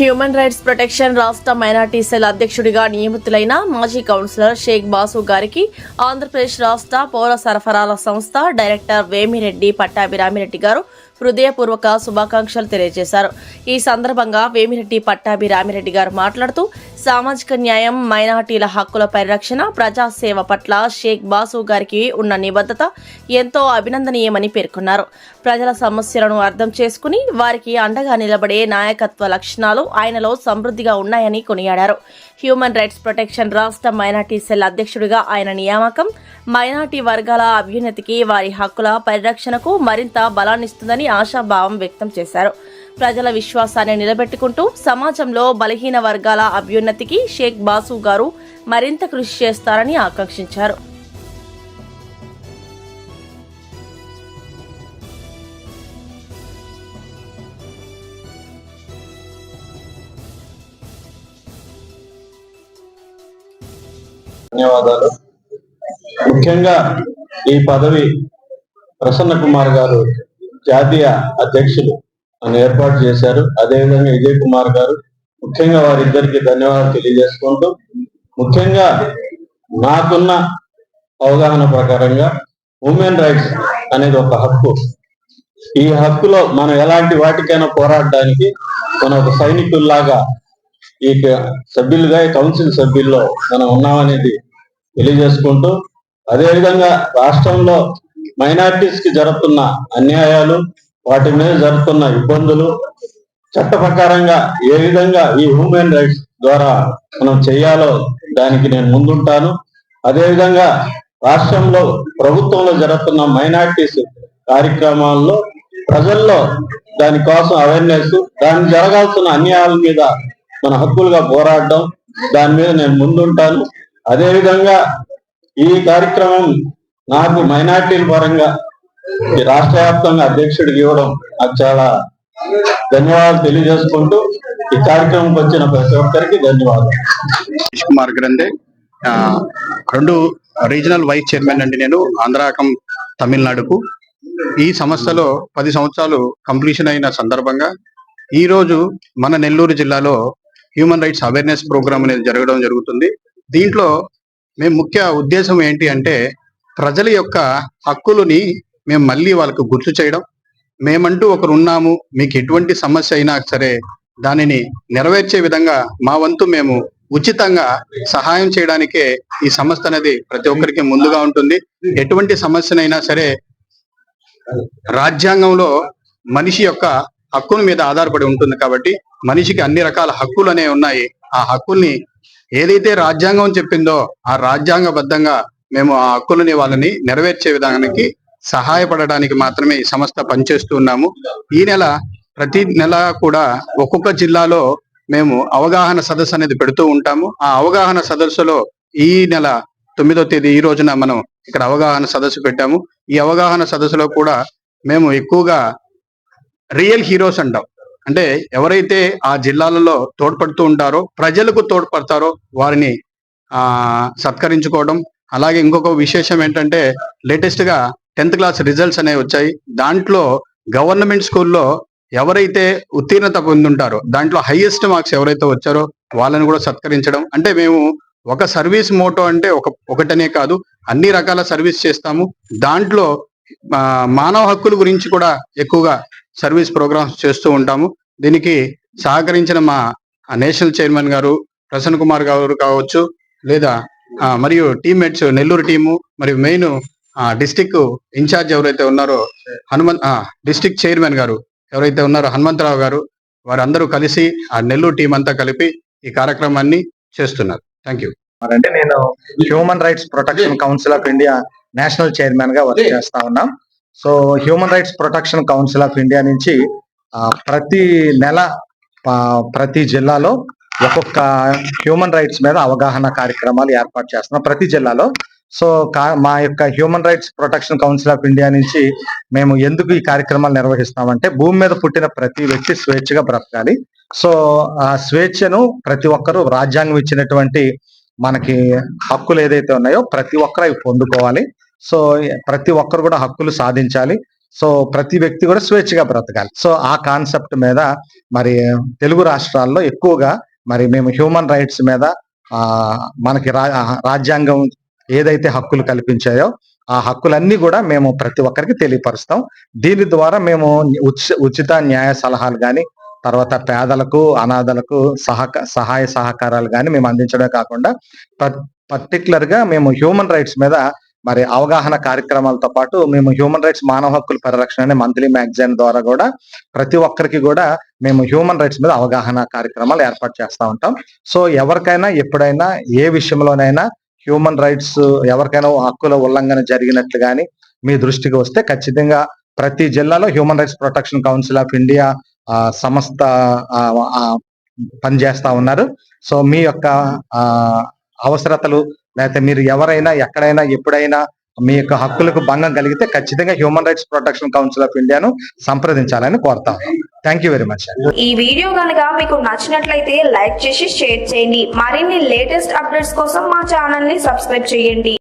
Human rights protection రాష్ట్ర minority cell అధ్యక్షుడిగా నియమితులైన మాజీ కౌన్సిలర్ షేక్ బాసు గారికి ఆంధ్రప్రదేశ్ రాష్ట్ర పౌర సరఫరాల సంస్థ డైరెక్టర్ వేమిరెడ్డి పట్టాభిరామిరెడ్డి గారు హృదయపూర్వక శుభాకాంక్షలు తెలియజేశారు. ఈ సందర్భంగా వేమిరెడ్డి పట్టాభిరామిరెడ్డి గారు మాట్లాడుతూ సామాజిక న్యాయం, మైనార్టీల హక్కుల పరిరక్షణ, ప్రజాసేవ పట్ల షేక్ బాసు గారికి ఉన్న నిబద్ధత ఎంతో అభినందనీయమని పేర్కొన్నారు. ప్రజల సమస్యలను అర్థం చేసుకుని వారికి అండగా నిలబడే నాయకత్వ లక్షణాలు ఆయనలో సమృద్ధిగా ఉన్నాయని కొనియాడారు. హ్యూమన్ రైట్స్ ప్రొటెక్షన్ రాష్ట్ర మైనార్టీ సెల్ అధ్యక్షుడిగా ఆయన నియామకం మైనార్టీ వర్గాల అభ్యున్నతికి, వారి హక్కుల పరిరక్షణకు మరింత బలాన్నిస్తుందని ఆశాభావం వ్యక్తం చేశారు. ప్రజల విశ్వాసాన్ని నిలబెట్టుకుంటూ సమాజంలో బలహీన వర్గాల అభ్యున్నతికి షేక్ బాసు గారు మరింత కృషి చేస్తారని ఆకాంక్షించారు. ధన్యవాదాలు. ముఖ్యంగా ఈ పదవి ప్రసన్న కుమార్ గారు జాతీయ అధ్యక్షులు అని ఏర్పాటు చేశారు. అదేవిధంగా విజయ్ కుమార్ గారు, ముఖ్యంగా వారిద్దరికి ధన్యవాదాలు తెలియజేసుకుంటూ, ముఖ్యంగా నాకున్న అవగాహన ప్రకారంగా హ్యూమన్ రైట్స్ అనేది ఒక హక్కు. ఈ హక్కులో మనం ఎలాంటి వాటికైనా పోరాడడానికి మనం ఒక సైనికుల్లాగా ఈ సభ్యులుగా కౌన్సిల్ సభ్యుల్లో మనం ఉన్నామనేది తెలియజేసుకుంటూ, అదేవిధంగా రాష్ట్రంలో మైనార్టీస్ కి జరుగుతున్న అన్యాయాలు, వాటి మీద జరుగుతున్న ఇబ్బందులు చట్ట ప్రకారంగా ఏ విధంగా ఈ హ్యూమన్ రైట్స్ ద్వారా మనం చేయాలో దానికి నేను ముందుంటాను. అదేవిధంగా రాష్ట్రంలో ప్రభుత్వంలో జరుగుతున్న మైనార్టీస్ కార్యక్రమాల్లో ప్రజల్లో దానికోసం అవేర్నెస్, దాని జరగాల్సిన అన్యాయాల మీద మన హక్కులుగా పోరాడడం, దాని మీద నేను ముందుంటాను. అదేవిధంగా ఈ కార్యక్రమం నాకు మైనార్టీల పరంగా రాష్ట్ర వ్యాప్తంగా అధ్యక్షుడికి ఇవ్వడం నాకు చాలా ధన్యవాదాలు తెలియజేసుకుంటూ ఈ కార్యక్రమంకి వచ్చిన ప్రతి ఒక్కరికి ధన్యవాదాలు. కుమార్ గ్రంథే, 2 రీజనల్ వైస్ చైర్మన్ అండి నేను, ఆంధ్రాకం తమిళనాడుకు. ఈ సంస్థలో 10 సంవత్సరాలు కంప్లీషన్ అయిన సందర్భంగా ఈ రోజు మన నెల్లూరు జిల్లాలో హ్యూమన్ రైట్స్ అవేర్నెస్ ప్రోగ్రామ్ అనేది జరగడం జరుగుతుంది. దీంట్లో మేము ముఖ్య ఉద్దేశం ఏంటి అంటే, ప్రజల యొక్క హక్కులని మేము మళ్ళీ వాళ్ళకు గుర్తు చేయడం. మేమంటూ ఒకరు ఉన్నాము, మీకు ఎటువంటి సమస్య అయినా సరే దానిని నెరవేర్చే విధంగా మా వంతు మేము ఉచితంగా సహాయం చేయడానికే ఈ సంస్థ అనేది ప్రతి ఒక్కరికి ముందుగా ఉంటుంది. ఎటువంటి సమస్యనైనా సరే రాజ్యాంగంలో మనిషి యొక్క హక్కుల మీద ఆధారపడి ఉంటుంది కాబట్టి మనిషికి అన్ని రకాల హక్కులు అనేవి ఉన్నాయి. ఆ హక్కుల్ని ఏదైతే రాజ్యాంగం చెప్పిందో ఆ రాజ్యాంగబద్ధంగా మేము ఆ హక్కులని వాళ్ళని నెరవేర్చే విధానానికి సహాయపడడానికి మాత్రమే ఈ సంస్థ పనిచేస్తూ ఉన్నాము. ఈ నెల ప్రతి నెల కూడా ఒక్కొక్క జిల్లాలో మేము అవగాహన సదస్సు అనేది పెడుతూ ఉంటాము. ఆ అవగాహన సదస్సులో ఈ నెల 9వ తేదీ ఈ రోజున మనం ఇక్కడ అవగాహన సదస్సు పెట్టాము. ఈ అవగాహన సదస్సులో కూడా మేము ఎక్కువగా రియల్ హీరోస్ అంటాం, అంటే ఎవరైతే ఆ జిల్లాలలో తోడ్పడుతూ ఉంటారో, ప్రజలకు తోడ్పడతారో వారిని సత్కరించుకోవడం. అలాగే ఇంకొక విశేషం ఏంటంటే, లేటెస్ట్ గా 10th క్లాస్ రిజల్ట్స్ అనేవి వచ్చాయి. దాంట్లో గవర్నమెంట్ స్కూల్లో ఎవరైతే ఉత్తీర్ణత పొందుంటారో, దాంట్లో హైయెస్ట్ మార్క్స్ ఎవరైతే వచ్చారో వాళ్ళని కూడా సత్కరించడం. అంటే మేము ఒక సర్వీస్ మోటో అంటే ఒకటనే కాదు, అన్ని రకాల సర్వీస్ చేస్తాము. దాంట్లో మానవ హక్కుల గురించి కూడా ఎక్కువగా సర్వీస్ ప్రోగ్రామ్స్ చేస్తూ ఉంటాము. దీనికి సహకరించిన మా నేషనల్ చైర్మన్ గారు ప్రసన్న కుమార్ గారు కావచ్చు, లేదా మరియు టీమ్మేట్స్ నెల్లూరు టీము, మరియు మెయిన్ డిస్టిక్ ఇన్ఛార్జ్ ఎవరైతే ఉన్నారో డిస్టిక్ చైర్మన్ గారు ఎవరైతే ఉన్నారో హనుమంతరావు గారు, వారందరూ కలిసి ఆ నెల్లూరు టీం అంతా కలిపి ఈ కార్యక్రమాన్ని చేస్తున్నారు. Thank you. అంటే నేను human rights protection council of India national chairman గా వర్క్ చేస్తా ఉన్నాం. So human rights protection council of India నుంచి ప్రతి నెల ప్రతి జిల్లాలో ఒక్కొక్క హ్యూమన్ రైట్స్ మీద అవగాహన కార్యక్రమాలు ఏర్పాటు చేస్తున్నాం ప్రతి జిల్లాలో. సో మా యొక్క human rights protection council of India నుంచి మేము ఎందుకు ఈ కార్యక్రమాలు నిర్వహిస్తామంటే, భూమి మీద పుట్టిన ప్రతి వ్యక్తి స్వేచ్ఛగా బ్రతకాలి. సో ఆ స్వేచ్ఛను ప్రతి ఒక్కరూ రాజ్యాంగం ఇచ్చినటువంటి మనకి హక్కులు ఏదైతే ఉన్నాయో ప్రతి ఒక్కరు అవి పొందుకోవాలి. సో ప్రతి ఒక్కరు కూడా హక్కులు సాధించాలి. సో ప్రతి వ్యక్తి కూడా స్వేచ్ఛగా బ్రతకాలి. సో ఆ కాన్సెప్ట్ మీద మరి తెలుగు రాష్ట్రాల్లో ఎక్కువగా మరి మేము హ్యూమన్ రైట్స్ మీద మనకి రాజ్యాంగం ఏదైతే హక్కులు కల్పించాయో ఆ హక్కులన్నీ కూడా మేము ప్రతి ఒక్కరికి తెలియపరుస్తాం. దీని ద్వారా మేము ఉచిత న్యాయ సలహాలు కానీ, తర్వాత పేదలకు, అనాథలకు సహాయ సహకారాలు కానీ మేము అందించడమే కాకుండా పర్టికులర్ గా మేము హ్యూమన్ రైట్స్ మీద మరి అవగాహన కార్యక్రమాలతో పాటు మేము హ్యూమన్ రైట్స్ మానవ హక్కుల పరిరక్షణ అనే మంత్లీ మ్యాగజైన్ ద్వారా కూడా ప్రతి ఒక్కరికి కూడా మేము హ్యూమన్ రైట్స్ మీద అవగాహన కార్యక్రమాలు ఏర్పాటు చేస్తూ ఉంటాం. సో ఎవరికైనా ఎప్పుడైనా ఏ విషయంలోనైనా హ్యూమన్ రైట్స్ ఎవరికైనా హక్కుల ఉల్లంఘన జరిగినట్లు కానీ మీ దృష్టికి వస్తే ఖచ్చితంగా ప్రతి జిల్లాలో human rights protection council of India సంస్థ పనిచేస్తా ఉన్నారు. సో మీ యొక్క అవసరతలు లేకపోతే మీరు ఎవరైనా ఎక్కడైనా ఎప్పుడైనా మీ యొక్క హక్కులకు భంగం కలిగితే ఖచ్చితంగా human rights protection council of ఇండియాను సంప్రదించాలని కోరుతాం. Thank you very much. ఈ వీడియో కనుక మీకు నచ్చినట్లయితే లైక్ చేసి షేర్ చేయండి. మరిన్ని లేటెస్ట్ అప్డేట్స్ కోసం మా ఛానల్ ని సబ్స్క్రైబ్ చేయండి.